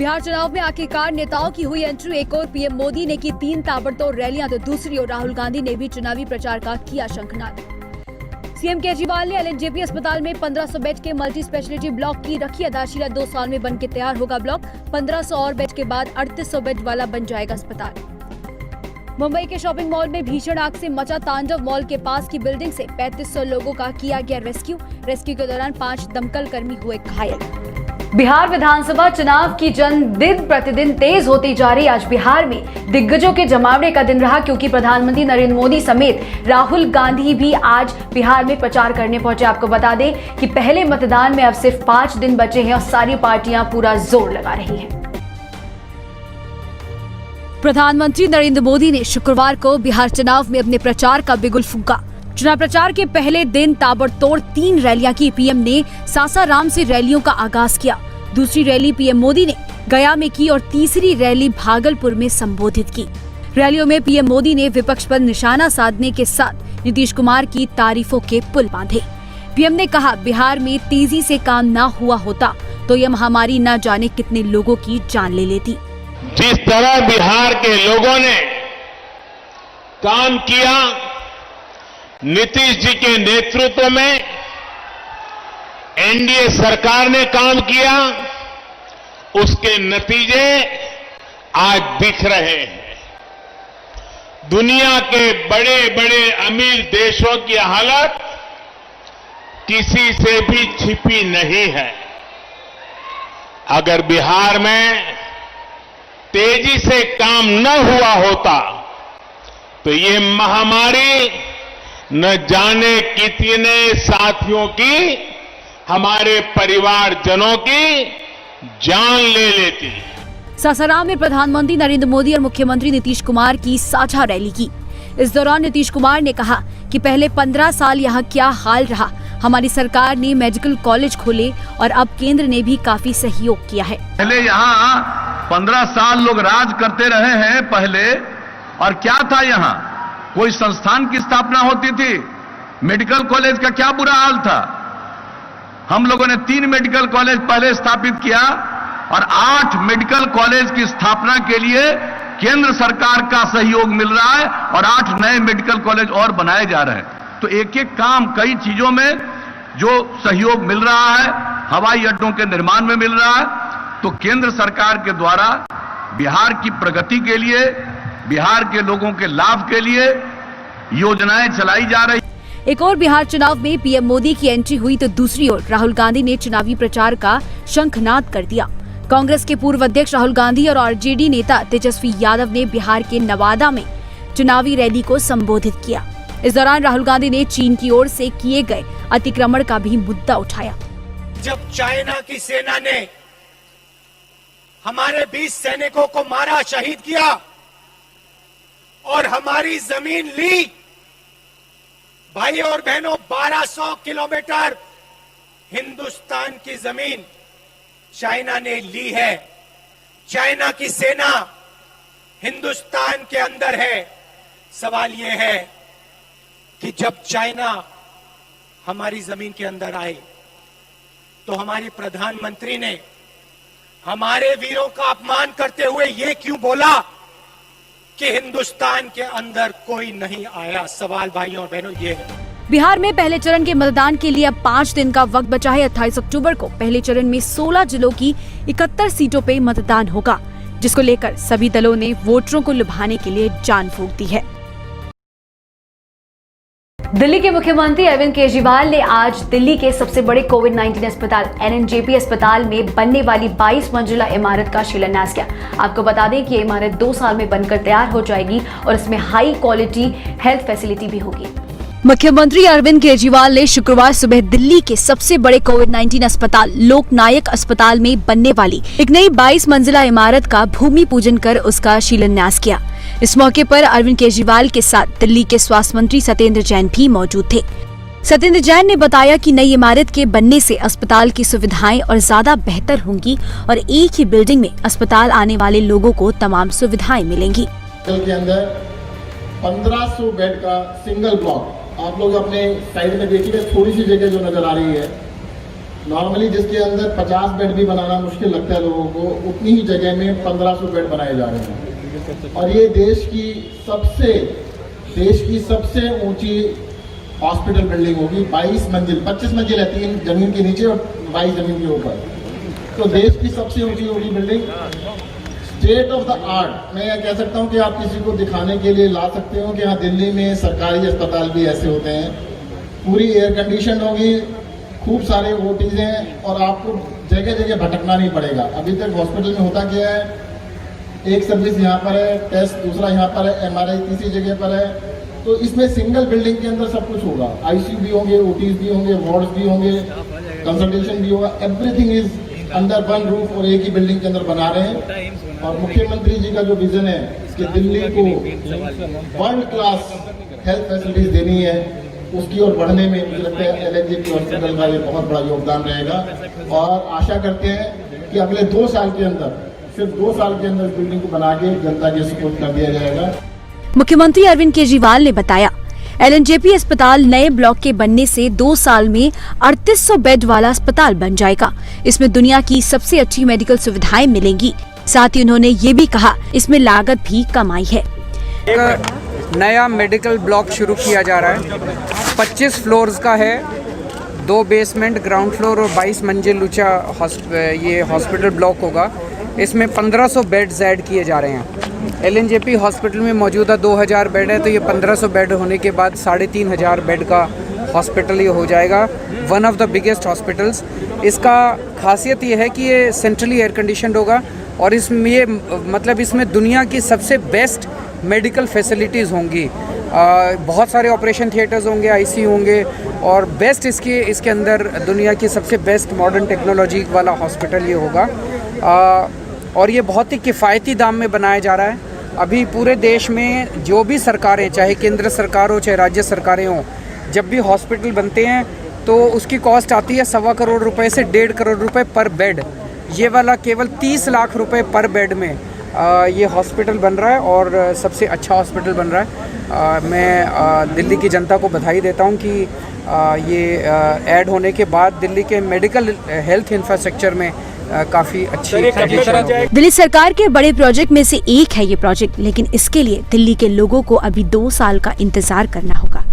बिहार चुनाव में आखिरकार नेताओं की हुई एंट्री। एक और पीएम मोदी ने की 3 ताबड़तोड़ रैलियां तो दूसरी ओर राहुल गांधी ने भी चुनावी प्रचार का किया शंखनाद। सीएम केजरीवाल ने एलएनजेपी अस्पताल में 1500 बेड के मल्टी स्पेशलिटी ब्लॉक की रखी आधारशिला। 2 साल में बनके तैयार होगा ब्लॉक। 1500 और बेड के बाद 3800 बेड वाला बन जाएगा अस्पताल। मुंबई के शॉपिंग मॉल में भीषण आग से मचा तांडव। मॉल के पास की बिल्डिंग से 3500 लोगों का किया गया रेस्क्यू के दौरान 5 दमकल कर्मी हुए घायल। बिहार विधानसभा चुनाव की जंग दिन प्रतिदिन तेज होती जा रही। आज बिहार में दिग्गजों के जमावड़े का दिन रहा, क्योंकि प्रधानमंत्री नरेंद्र मोदी समेत राहुल गांधी भी आज बिहार में प्रचार करने पहुंचे। आपको बता दें कि पहले मतदान में अब सिर्फ 5 दिन बचे हैं और सारी पार्टियां पूरा जोर लगा रही हैं। प्रधानमंत्री नरेंद्र मोदी ने शुक्रवार को बिहार चुनाव में अपने प्रचार का बिगुल फूंका। चुनाव प्रचार के पहले दिन ताबड़तोड़ 3 रैलियां की। पीएम ने सासाराम से रैलियों का आगाज किया। दूसरी रैली पीएम मोदी ने गया में की और तीसरी रैली भागलपुर में संबोधित की। रैलियों में पीएम मोदी ने विपक्ष पर निशाना साधने के साथ नीतीश कुमार की तारीफों के पुल बांधे। पीएम ने कहा, बिहार में तेजी से काम न हुआ होता तो यह महामारी न जाने कितने लोगों की जान ले लेती। जिस तरह बिहार के लोगों ने काम किया, नीतीश जी के नेतृत्व में एनडीए सरकार ने काम किया, उसके नतीजे आज दिख रहे हैं। दुनिया के बड़े बड़े अमीर देशों की हालत किसी से भी छिपी नहीं है। अगर बिहार में तेजी से काम न हुआ होता तो ये महामारी न जाने कितने साथियों की, हमारे परिवारजनों की जान ले लेती। सासाराम में प्रधानमंत्री नरेंद्र मोदी और मुख्यमंत्री नीतीश कुमार की साझा रैली की। इस दौरान नीतीश कुमार ने कहा कि पहले 15 साल यहाँ क्या हाल रहा, हमारी सरकार ने मेडिकल कॉलेज खोले और अब केंद्र ने भी काफी सहयोग किया है। पहले यहाँ 15 साल लोग राज करते रहे हैं पहले, और क्या था यहाँ कोई संस्थान की स्थापना होती थी? मेडिकल कॉलेज का क्या बुरा हाल था। हम लोगों ने 3 मेडिकल कॉलेज पहले स्थापित किया और 8 मेडिकल कॉलेज की स्थापना के लिए केंद्र सरकार का सहयोग मिल रहा है और 8 नए मेडिकल कॉलेज और बनाए जा रहे हैं। तो एक एक काम, कई चीजों में जो सहयोग मिल रहा है, हवाई अड्डों के निर्माण में मिल रहा है, तो केंद्र सरकार के द्वारा बिहार की प्रगति के लिए, बिहार के लोगों के लाभ के लिए योजनाएं चलाई जा रही। एक और बिहार चुनाव में पीएम मोदी की एंट्री हुई तो दूसरी ओर राहुल गांधी ने चुनावी प्रचार का शंखनाद कर दिया। कांग्रेस के पूर्व अध्यक्ष राहुल गांधी और आरजेडी नेता तेजस्वी यादव ने बिहार के नवादा में चुनावी रैली को संबोधित किया। इस दौरान राहुल गांधी ने चीन की ओर से किए गए अतिक्रमण का भी मुद्दा उठाया। जब चाइना की सेना ने हमारे 20 सैनिकों को मारा, शहीद किया और हमारी जमीन ली, भाई और बहनों, 1200 किलोमीटर हिंदुस्तान की जमीन चाइना ने ली है। चाइना की सेना हिंदुस्तान के अंदर है। सवाल यह है कि जब चाइना हमारी जमीन के अंदर आए तो हमारे प्रधानमंत्री ने हमारे वीरों का अपमान करते हुए ये क्यों बोला कि हिंदुस्तान के अंदर कोई नहीं आया? सवाल भाइयों और बहनों ये है। बिहार में पहले चरण के मतदान के लिए अब 5 दिन का वक्त बचा है। 28 अक्टूबर को पहले चरण में 16 जिलों की 71 सीटों पे मतदान होगा, जिसको लेकर सभी दलों ने वोटरों को लुभाने के लिए जान फूंक दी है। दिल्ली के मुख्यमंत्री अरविंद केजरीवाल ने आज दिल्ली के सबसे बड़े कोविड-19 अस्पताल एलएनजेपी अस्पताल में बनने वाली 22 मंजिला इमारत का शिलान्यास किया। आपको बता दें कि ये इमारत 2 साल में बनकर तैयार हो जाएगी और इसमें हाई क्वालिटी हेल्थ फैसिलिटी भी होगी। मुख्यमंत्री अरविंद केजरीवाल ने शुक्रवार सुबह दिल्ली के सबसे बड़े कोविड-19 अस्पताल लोकनायक अस्पताल में बनने वाली एक नई 22 मंजिला इमारत का भूमि पूजन कर उसका शिलान्यास किया। इस मौके पर अरविंद केजरीवाल के साथ दिल्ली के स्वास्थ्य मंत्री सत्येंद्र जैन भी मौजूद थे। सत्येंद्र जैन ने बताया कि नई इमारत के बनने से अस्पताल की सुविधाएं और ज्यादा बेहतर होंगी और एक ही बिल्डिंग में अस्पताल आने वाले लोगों को तमाम सुविधाएं मिलेंगी। के अंदर 1500 बेड का सिंगल ब्लॉक, आप लोग अपने साइड में देखिए, थोड़ी सी जगह जो नजर आ रही है नॉर्मली जिसके अंदर 50 बेड भी बनाना मुश्किल लगता है लोगों को, उतनी ही जगह में 1500 बेड बनाए जा रहे हैं। और ये देश की सबसे ऊंची हॉस्पिटल बिल्डिंग होगी। 22 मंजिल, 25 मंजिल है, 3 जमीन के नीचे और 22 जमीन के ऊपर। तो देश की सबसे ऊंची होगी building, state of the art. मैं यह कह सकता हूँ कि आप किसी को दिखाने के लिए ला सकते हो कि हाँ, दिल्ली में सरकारी अस्पताल भी ऐसे होते हैं, पूरी एयर कंडीशन होगी, खूब सारे ओटीज हैं और आपको जगह जगह भटकना नहीं पड़ेगा। अभी तक हॉस्पिटल में होता क्या है, एक सर्विस यहाँ पर है, टेस्ट दूसरा यहाँ पर है, MRI तीसरी जगह पर है। तो इसमें सिंगल बिल्डिंग के अंदर सब कुछ होगा, ICU भी होंगे, ओटीज भी होंगे, वार्ड्स भी होंगे, कंसल्टेशन भी होगा, everything is under one roof और एक ही बिल्डिंग के अंदर बना रहे हैं। और मुख्यमंत्री जी का जो विजन है कि दिल्ली को वर्ल्ड क्लास हेल्थ फैसिलिटीज देनी है, उसकी ओर बढ़ने में मुझे लगता है LNJP हॉस्पिटल का ये बहुत बड़ा योगदान रहेगा। और आशा करते हैं कि अगले 2 साल के अंदर, सिर्फ 2 साल के अंदर इस बिल्डिंग को बना के जनता के सुपुर्द कर दिया जाएगा। मुख्यमंत्री अरविंद केजरीवाल ने बताया, LNJP अस्पताल नए ब्लॉक के बनने से 2 साल में 3800 बेड वाला अस्पताल बन जाएगा। इसमें दुनिया की सबसे अच्छी मेडिकल सुविधाएं मिलेंगी। साथ ही उन्होंने ये भी कहा, इसमें लागत भी कम आई है। एक नया मेडिकल ब्लॉक शुरू किया जा रहा है, 25 फ्लोर्स का है, 2 बेसमेंट, ग्राउंड फ्लोर और 22 मंजिल ऊंचा ये हॉस्पिटल ब्लॉक होगा। इसमें 1500 बेड्स ऐड किए जा रहे हैं। LNJP हॉस्पिटल में मौजूदा 2000 बेड है, तो ये 1500 बेड होने के बाद 3500 बेड का हॉस्पिटल ये हो जाएगा। One of the biggest hospitals. इसका खासियत ये है कि ये सेंट्रली एयर कंडीशनड होगा और इसमें ये मतलब इसमें दुनिया की सबसे बेस्ट मेडिकल फैसिलिटीज़ होंगी। बहुत सारे ऑपरेशन थिएटर्स होंगे, ICU होंगे और बेस्ट इसके अंदर दुनिया की सबसे बेस्ट मॉडर्न टेक्नोलॉजी वाला हॉस्पिटल ये होगा। और ये बहुत ही किफ़ायती दाम में बनाया जा रहा है। अभी पूरे देश में जो भी सरकारें, चाहे केंद्र सरकार हो चाहे राज्य सरकारें हों, जब भी हॉस्पिटल बनते हैं तो उसकी कॉस्ट आती है 1.25 करोड़ रुपए से 1.5 करोड़ रुपए पर बेड। ये वाला केवल 30 लाख रुपए पर बेड में ये हॉस्पिटल बन रहा है और सबसे अच्छा हॉस्पिटल बन रहा है। मैं दिल्ली की जनता को बधाई देता हूँ कि ये ऐड होने के बाद दिल्ली के मेडिकल हेल्थ इंफ्रास्ट्रक्चर में काफ़ी अच्छी दिल्ली सरकार के बड़े प्रोजेक्ट में से एक है ये प्रोजेक्ट, लेकिन इसके लिए दिल्ली के लोगों को अभी 2 साल का इंतजार करना होगा।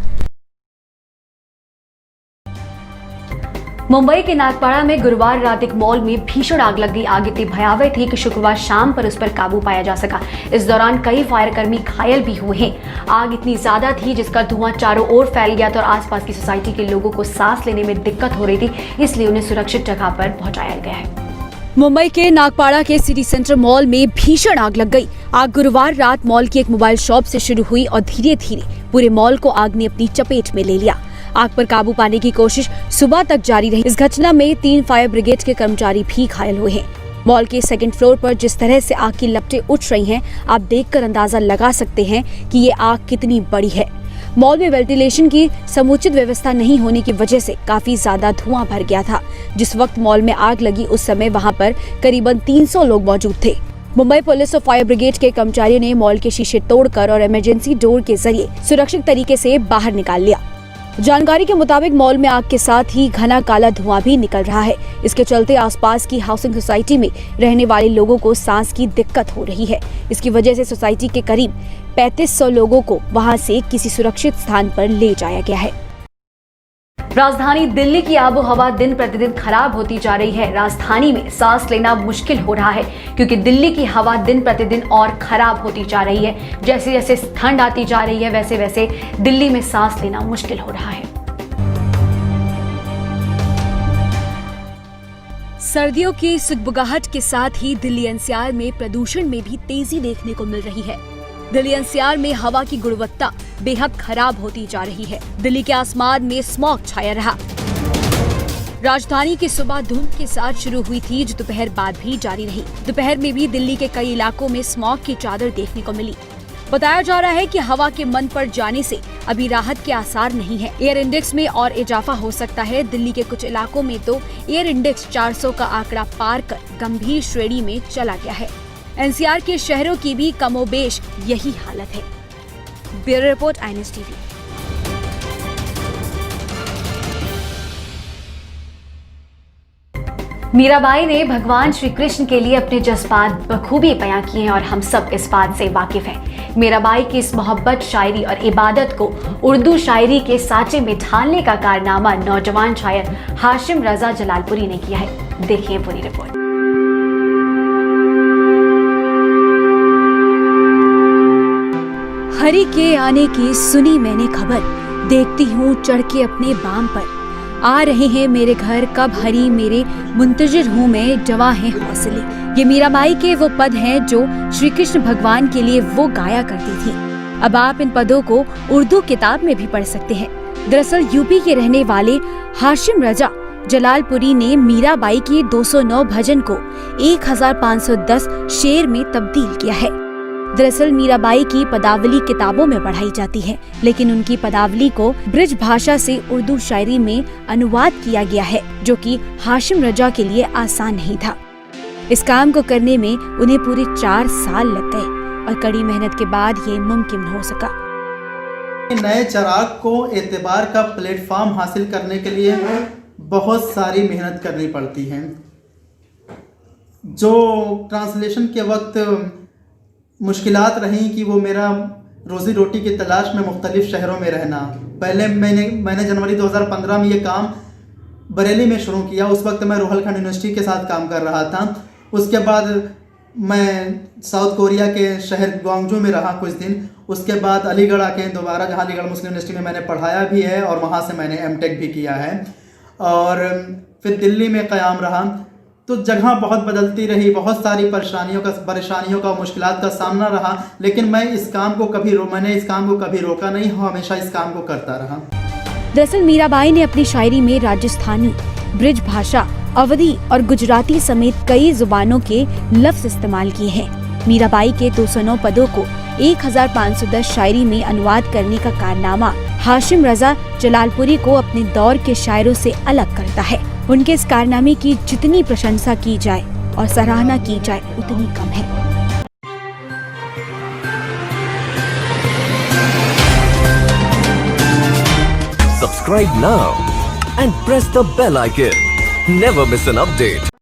मुंबई के नागपाड़ा में गुरुवार रात एक मॉल में भीषण आग लग गई। आग इतनी भयावह थी कि शुक्रवार शाम पर उस पर काबू पाया जा सका। इस दौरान कई फायरकर्मी घायल भी हुए हैं। आग इतनी ज्यादा थी जिसका धुआं चारों ओर फैल गया था और आसपास की सोसाइटी के लोगों को सांस लेने में दिक्कत हो रही थी, इसलिए उन्हें सुरक्षित जगह पर पहुंचाया गया है। मुंबई के नागपाड़ा के सिटी सेंटर मॉल में भीषण आग लग गई। आग गुरुवार रात मॉल की एक मोबाइल शॉप से शुरू हुई और धीरे धीरे पूरे मॉल को आग ने अपनी चपेट में ले लिया। आग पर काबू पाने की कोशिश सुबह तक जारी रही। इस घटना में 3 फायर ब्रिगेड के कर्मचारी भी घायल हुए हैं। मॉल के 2nd फ्लोर पर जिस तरह से आग की लपटें उठ रही हैं, आप देखकर अंदाजा लगा सकते हैं कि ये आग कितनी बड़ी है। मॉल में वेंटिलेशन की समुचित व्यवस्था नहीं होने की वजह से काफी ज्यादा धुआं भर गया था। जिस वक्त मॉल में आग लगी उस समय वहां पर करीबन 300 लोग मौजूद थे। मुंबई पुलिस और फायर ब्रिगेड के कर्मचारियों ने मॉल के शीशे तोड़कर और इमरजेंसी डोर के जरिए सुरक्षित तरीके से बाहर निकाल लिया। जानकारी के मुताबिक मॉल में आग के साथ ही घना काला धुआं भी निकल रहा है। इसके चलते आसपास की हाउसिंग सोसाइटी में रहने वाले लोगों को सांस की दिक्कत हो रही है। इसकी वजह से सोसाइटी के करीब 3500 लोगों को वहां से किसी सुरक्षित स्थान पर ले जाया गया है। राजधानी दिल्ली की आबोहवा दिन प्रतिदिन खराब होती जा रही है। राजधानी में सांस लेना मुश्किल हो रहा है क्योंकि दिल्ली की हवा दिन प्रतिदिन और खराब होती जा रही है। जैसे जैसे ठंड आती जा रही है वैसे वैसे दिल्ली में सांस लेना मुश्किल हो रहा है। सर्दियों की सुगबुगाहट के साथ ही दिल्ली NCR में प्रदूषण में भी तेजी देखने को मिल रही है। दिल्ली NCR में हवा की गुणवत्ता बेहद खराब होती जा रही है। दिल्ली के आसमान में स्मॉग छाया रहा। राजधानी की सुबह धुंध के साथ शुरू हुई थी जो दोपहर बाद भी जारी रही। दोपहर में भी दिल्ली के कई इलाकों में स्मॉग की चादर देखने को मिली। बताया जा रहा है कि हवा के मंद पड़ जाने से अभी राहत के आसार नहीं है। एयर इंडेक्स में और इजाफा हो सकता है। दिल्ली के कुछ इलाकों में तो एयर इंडेक्स 400 का आंकड़ा पार कर गंभीर श्रेणी में चला गया है। NCR के शहरों की भी कमोबेश यही हालत है। Bureau report INS TV। Mirabai ने भगवान श्री कृष्ण के लिए अपने जज्बात बखूबी बयां किए हैं और हम सब इस बात से वाकिफ हैं। मीराबाई की इस मोहब्बत, शायरी और इबादत को उर्दू शायरी के साँचे में ढालने का कारनामा नौजवान शायर हाशिम रजा जलालपुरी ने किया है। देखिए पूरी रिपोर्ट। हरि के आने की सुनी मैंने खबर, देखती हूँ चढ़ के अपने बाम पर। आ रहे हैं मेरे घर कब हरि मेरे, मुंतजिर हूँ मैं जवां है हौसले। ये मीराबाई के वो पद हैं जो श्री कृष्ण भगवान के लिए वो गाया करती थी। अब आप इन पदों को उर्दू किताब में भी पढ़ सकते हैं। दरअसल यूपी के रहने वाले हाशिम रजा जलालपुरी ने मीराबाई के 209 भजन को 1510 शेर में तब्दील किया है। दरअसल मीराबाई की पदावली किताबों में पढ़ाई जाती है, लेकिन उनकी पदावली को ब्रिज भाषा से उर्दू शायरी में अनुवाद किया गया है, जो कि हाशिम रजा के लिए आसान नहीं था। इस काम को करने में उन्हें पूरे 4 साल लग गए और कड़ी मेहनत के बाद ये मुमकिन हो सका। नए चिराग को एतबार का प्लेटफॉर्म हासिल करने के लिए बहुत सारी मेहनत करनी पड़ती है। जो ट्रांसलेशन के वक्त मुश्किलात रहीं कि वो मेरा रोज़ी रोटी की तलाश में मुख्तलिफ़ शहरों में रहना। पहले मैंने जनवरी 2015 में ये काम बरेली में शुरू किया। उस वक्त मैं रोहलखंड यूनिवर्सिटी के साथ काम कर रहा था। उसके बाद मैं साउथ कोरिया के शहर ग्वांगजू में रहा कुछ दिन। उसके बाद अलीगढ़ आके दोबारा, जहाँ अलीगढ़ मुस्लिम यूनिवर्सिटी में मैंने पढ़ाया भी है और वहाँ से मैंने एमटेक भी किया है, और फिर दिल्ली में क़याम रहा। तो जगह बहुत बदलती रही, बहुत सारी परेशानियों का मुश्किलात का सामना रहा, लेकिन मैंने इस काम को कभी रोका नहीं, हमेशा इस काम को करता रहा। दरअसल मीराबाई ने अपनी शायरी में राजस्थानी, ब्रिज भाषा, अवधी और गुजराती समेत कई जुबानों के लफ्ज इस्तेमाल किए हैं। मीराबाई के 209 पदों को 1510 शायरी में अनुवाद करने का कारनामा हाशिम रजा जलालपुरी को अपने दौर के शायरों से अलग करता है। उनके इस कारनामे की जितनी प्रशंसा की जाए और सराहना की जाए उतनी कम है। Subscribe now and press the bell icon. Never miss an update.